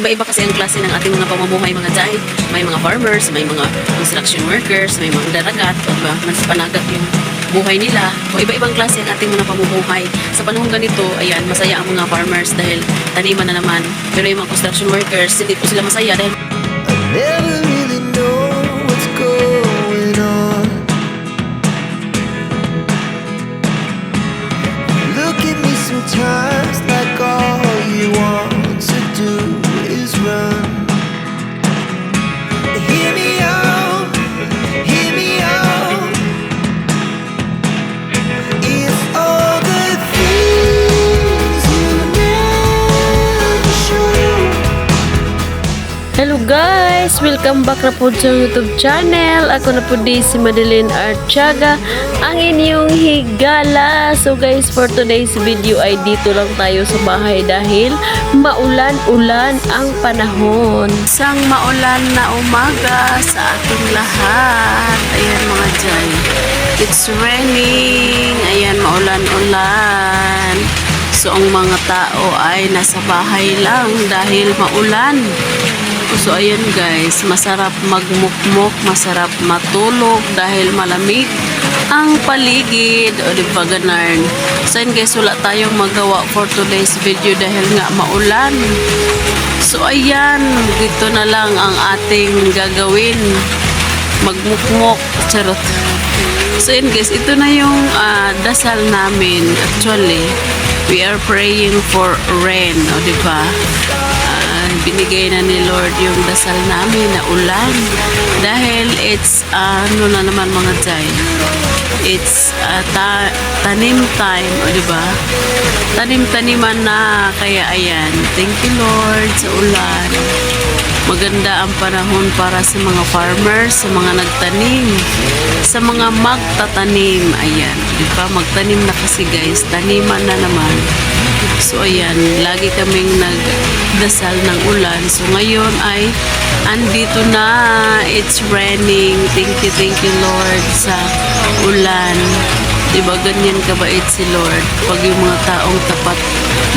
iba-iba kasi ang klase ng ating mga pamumuhay mga jay. May mga farmers, may mga construction workers, may mga daragat, diba? Mas panagat yung buhay nila. O iba-ibang klase ang ating mga pamumuhay. Sa panahon ganito, ayan, masaya ang mga farmers dahil taniman na naman. Pero yung mga construction workers, hindi po sila masaya dahil Never really know what's going on. Look at me sometimes like all you want to do is run. Hear me out, hear me out. If all the things you never show. Hello guys! Welcome back na po sa YouTube channel. Ako na po di si Madeline Artiaga, ang inyong higala. So guys, for today's video ay dito lang tayo sa bahay dahil maulan-ulan ang panahon. Isang maulan na umaga sa ating lahat. Ayan mga dyan. It's raining. Ayan, maulan-ulan. So ang mga tao ay nasa bahay lang dahil maulan. So ayan guys, masarap magmukmok, masarap matulog dahil malamig ang paligid. O diba ganarn? So ayan guys, wala tayong magawa for today's video dahil nga maulan. So ayan, dito na lang ang ating gagawin. Magmukmok, charot. So ayan guys, ito na yung dasal namin. Actually, we are praying for rain. O diba? Binigay na ni Lord yung dasal namin na ulan dahil it's ano na naman mga jay, it's tanim time, o diba, tanim-taniman na, kaya ayan, thank you Lord sa ulan. Maganda ang panahon para sa mga farmers, sa mga nagtanim, sa mga magtatanim. Ayan, diba, magtanim na kasi guys, taniman na naman. So ayan, lagi kaming nagdasal ng ulan. So ngayon ay andito na, it's raining. Thank you Lord sa ulan. Diba ganyan kabait si Lord? Pag yung mga taong tapat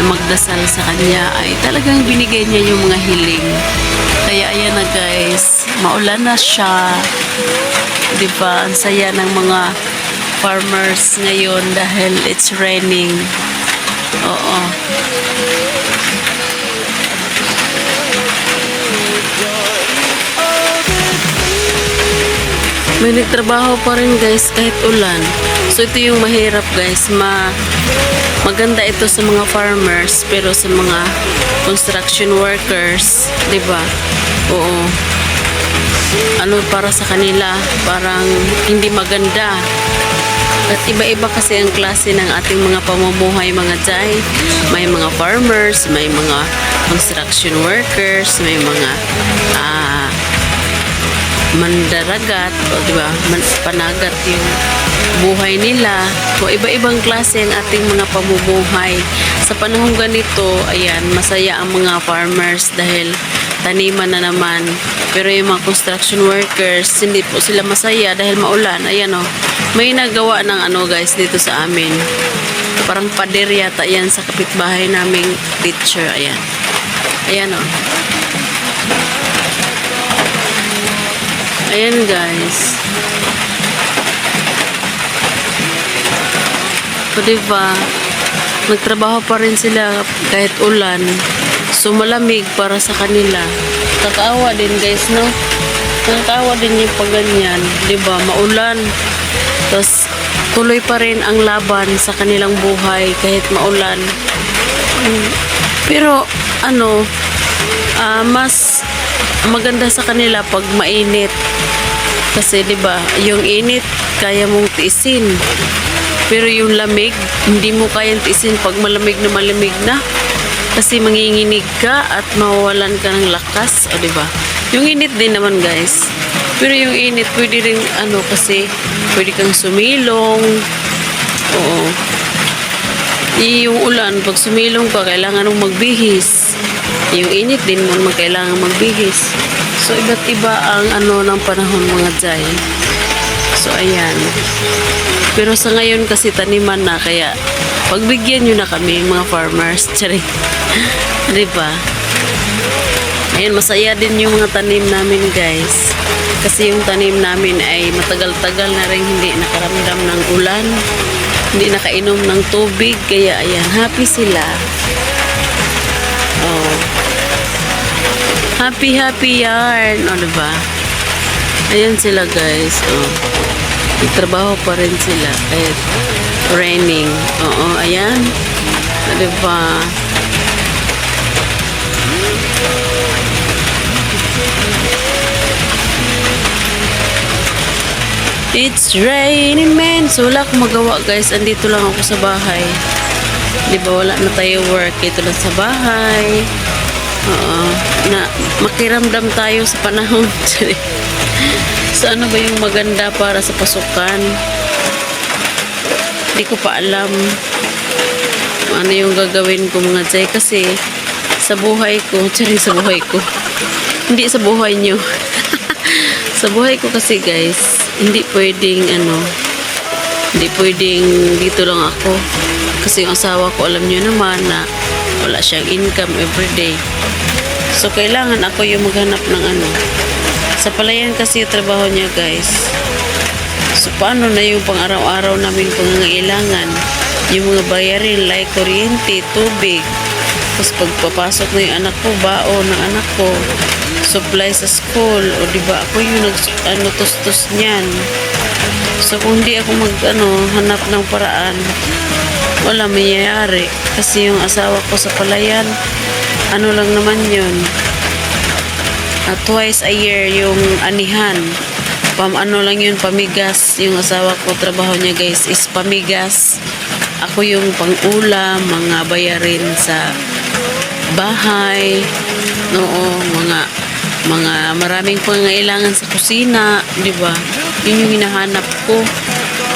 na magdasal sa Kanya ay talagang binigay niya yung mga hiling. Kaya ayan na guys, maulan na siya. Diba, ang saya ng mga farmers ngayon dahil it's raining. Oo. May nagtrabaho pa rin guys kahit ulan. So ito yung mahirap guys. Maganda ito sa mga farmers pero sa mga construction workers, 'di ba? Oo. Ano para sa kanila parang hindi maganda. At iba-iba kasi ang klase ng ating mga pamumuhay mga jay. May mga farmers, may mga construction workers, may mga mandaragat, o diba, panagat yung buhay nila. O iba-ibang klase ang ating mga pamumuhay. Sa panahon ganito, ayan, masaya ang mga farmers dahil taniman na naman. Pero yung mga construction workers, hindi po sila masaya dahil maulan. Ayan o, may nagawa ng ano guys dito sa amin. Parang pader yata yan sa kapitbahay naming teacher. Ayan. Ayan o. Ayan guys. So diba, nagtrabaho pa rin sila kahit ulan. So malamig para sa kanila. Kakaawa din guys, no? Kakaawa din yung pagganyan. Diba, maulan. Tapos tuloy pa rin ang laban sa kanilang buhay kahit maulan. Pero ano, mas maganda sa kanila pag mainit. Kasi 'di ba, yung init kaya mong tiisin. Pero yung lamig, hindi mo kayang tiisin pag malamig na. Kasi manginginig ka at mawawalan ka ng lakas, o 'di ba? Yung init din naman, guys. Pero yung init pwede ring ano kasi pwede kang sumilong. Oo. Yung ulan, pag sumilong ka, kailangan mong magbihis. Yung init din mo kailangan magbihis. So, iba't iba ang ano ng panahon mga jay. So, ayan. Pero sa ngayon kasi taniman na, kaya pagbigyan nyo na kami mga farmers. Tsari. Diba? Ayan, masaya din yung mga tanim namin guys. Kasi yung tanim namin ay matagal-tagal na rin hindi nakaramdam ng ulan. Hindi nakainom ng tubig. Kaya ayan, happy sila. Oh. Happy yarn. O, diba? Ayan sila guys. Oh. Nagtrabaho pa rin sila. Kahit raining. Oo, ayan. O, diba? It's raining man. So wala akong magawa guys. Andito lang ako sa bahay. Di ba wala na tayo work. Ito lang sa bahay. Oo. Na makiramdam tayo sa panahon. So ano ba yung maganda para sa pasukan? Hindi ko pa alam ano yung gagawin ko mga Jay. Kasi sa buhay ko. Sa buhay ko. Hindi sa buhay nyo. Sa buhay ko kasi guys. Hindi pwedeng hindi pwedeng dito lang ako kasi yung asawa ko alam nyo naman na wala siyang income everyday, so kailangan ako yung maghanap ng sa palayan kasi yung trabaho niya guys. So paano na yung pang araw-araw namin pangangailangan, yung mga bayarin like kuryente, tubig, tapos pagpapasok na yung anak ko, baon ng anak ko, supply sa school, o diba ako yung tustos niyan. So kung hindi ako hanap ng paraan, wala mayayari kasi yung asawa ko sa palayan lang naman yun, twice a year yung anihan, lang yun, pamigas. Yung asawa ko trabaho niya guys is pamigas, ako yung pang-ulam, mga bayarin sa bahay, mga maraming pangangailangan sa kusina, di ba? Yun yung hinahanap ko.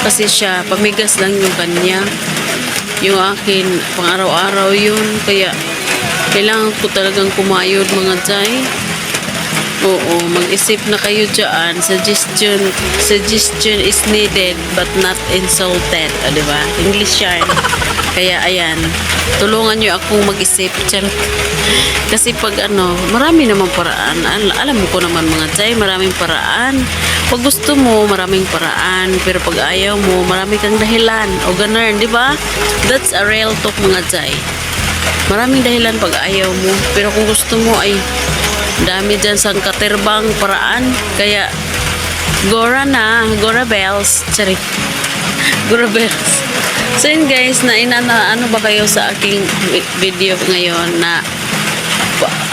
Kasi siya, pamigas lang yung kanya. Yung akin, pang araw-araw yun. Kaya, kailangan ko talagang kumayod mga Jay. Oo, mag-isip na kayo dyan. Suggestion is needed but not insulted. O, di ba? English yan. Kaya, ayan. Tulungan nyo akong mag-isip. Charot. Kasi pag marami namang paraan. Alam mo ko naman mga Jay, maraming paraan. Pag gusto mo, maraming paraan. Pero pag ayaw mo, marami kang dahilan. O ganun, di ba? That's a real talk mga Jay. Maraming dahilan pag ayaw mo. Pero kung gusto mo ay dami dyan sang katerbang paraan. Kaya Gora bells. Sorry. Gora bells. So yun guys, ano ba kayo sa aking video ngayon na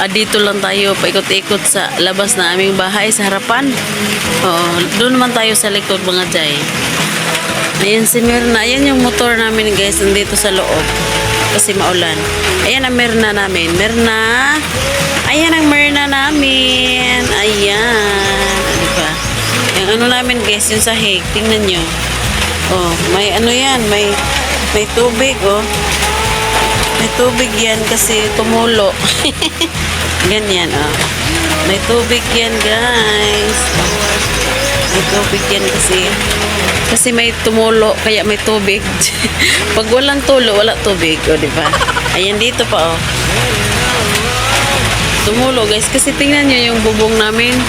dito lang tayo paikot-ikot sa labas na aming bahay sa harapan. Oo, doon naman tayo sa likod mga Jay. Ayan si Mirna. Ayan yung motor namin guys, nandito sa loob kasi maulan. Ayan ang Mirna namin. Mirna. Ayan ang Mirna namin. Ayan. Ano ba? Yung namin guys, yung sahig. Tingnan nyo. Oh, may yan. May tubig oh. May tubig yan kasi tumulo. Ganyan oh. May tubig yan guys. May tubig yan kasi may tumulo kaya may tubig. Pag walang tulo, wala tubig oh, di ba? Ayan dito pa oh. Tumulo guys kasi tingnan niyo yung bubong namin.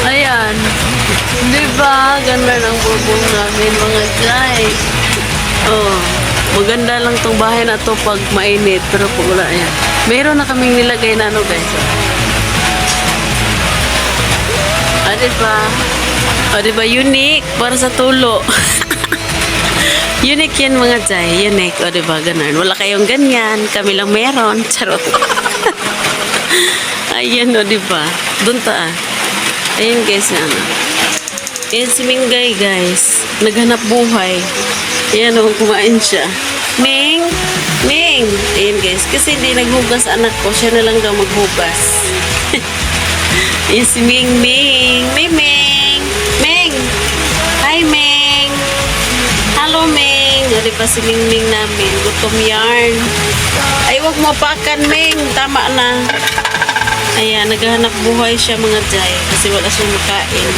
Ayan. Di ba? Ganda ng bubong namin mga Jay. Oh. Maganda lang tong bahay na to pag mainit. Pero pag wala, ayan. Meron na kaming nilagay na guys. Diba? Diba? Unique. Para sa tulo. Unique yan mga Jay. Unique. Diba? Ganun. Wala kayong ganyan. Kami lang meron. Charot. Ayan diba? Doon ta Ayan guys. Ayan si Mingay guys. Naghanap buhay. Ayan kumain siya. Ming! Ayan guys. Kasi hindi naghugas anak ko. Siya na lang daw maghugas. Ayan si Ming. Ming! Hi Ming! Hello Ming! Di ba si Ming namin? Gutom yarn. Ay wag mo pakan Ming. Tama na. Ayan, naghahanap buhay siya mga Jay. Kasi wala siyang makain.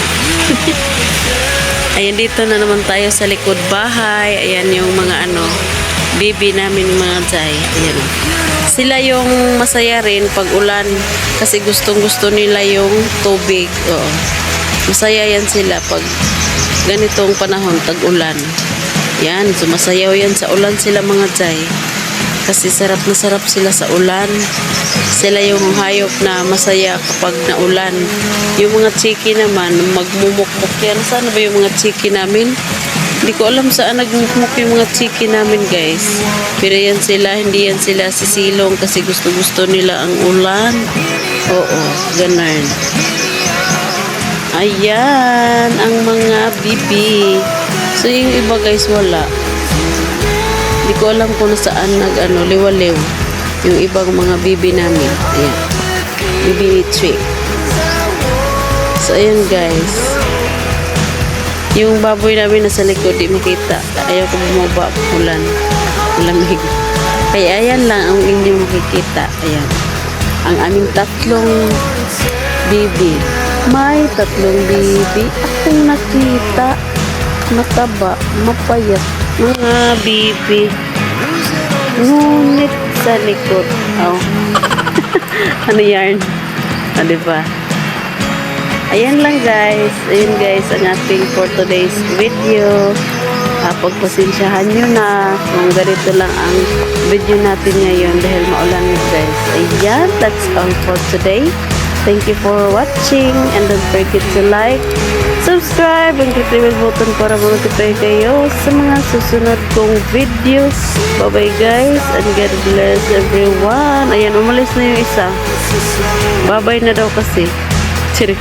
Ayan, dito na naman tayo sa likod bahay. Ayan yung mga baby namin mga Jay. Ayan. Sila yung masaya rin pag ulan kasi gustong-gusto nila yung tubig. Oo. Masaya yan sila pag ganitong panahon, tag-ulan. Yan, sumasayaw yan sa ulan sila mga Jai. Kasi sarap na sarap sila sa ulan. Sila yung hayop na masaya kapag naulan. Yung mga chiki naman, magmumukmuk yan. Saan ba yung mga chiki namin? Hindi ko alam saan nagmukmuk yung mga chiki namin, guys. Pero yan sila, hindi yan sila sisilong kasi gusto-gusto nila ang ulan. Oo, ganun. Ayan, ang mga bibi. So, yung iba, guys, wala. Hindi ko alam kung saan liwaliw. Yung ibang mga bibi namin. Ayan. Bibi trick. So, ayan, guys. Yung baboy namin nasa likod, di makita. Ayaw ko bumaba, ulan. Lamig. Kaya ayan lang ang inyong makikita. Ayan. Ang aming tatlong bibi. May tatlong bibi. Akong nakita. Mataba, mapayat. Mga bibi. Ngunit sa likod. Oh. Ano yarn? O, diba? Ayan lang guys. Ayan guys ang ating for today's video. Pagpasensyahan nyo na kung ganito lang ang video natin ngayon dahil maulan guys. Ayan, that's all for today. Thank you for watching and don't forget to like, subscribe, and click the bell button para ma-notify kayo sa mga susunod kong videos. Bye-bye guys and God bless everyone. Ayan, umalis na yung isa. Bye-bye na daw kasi. Sorry.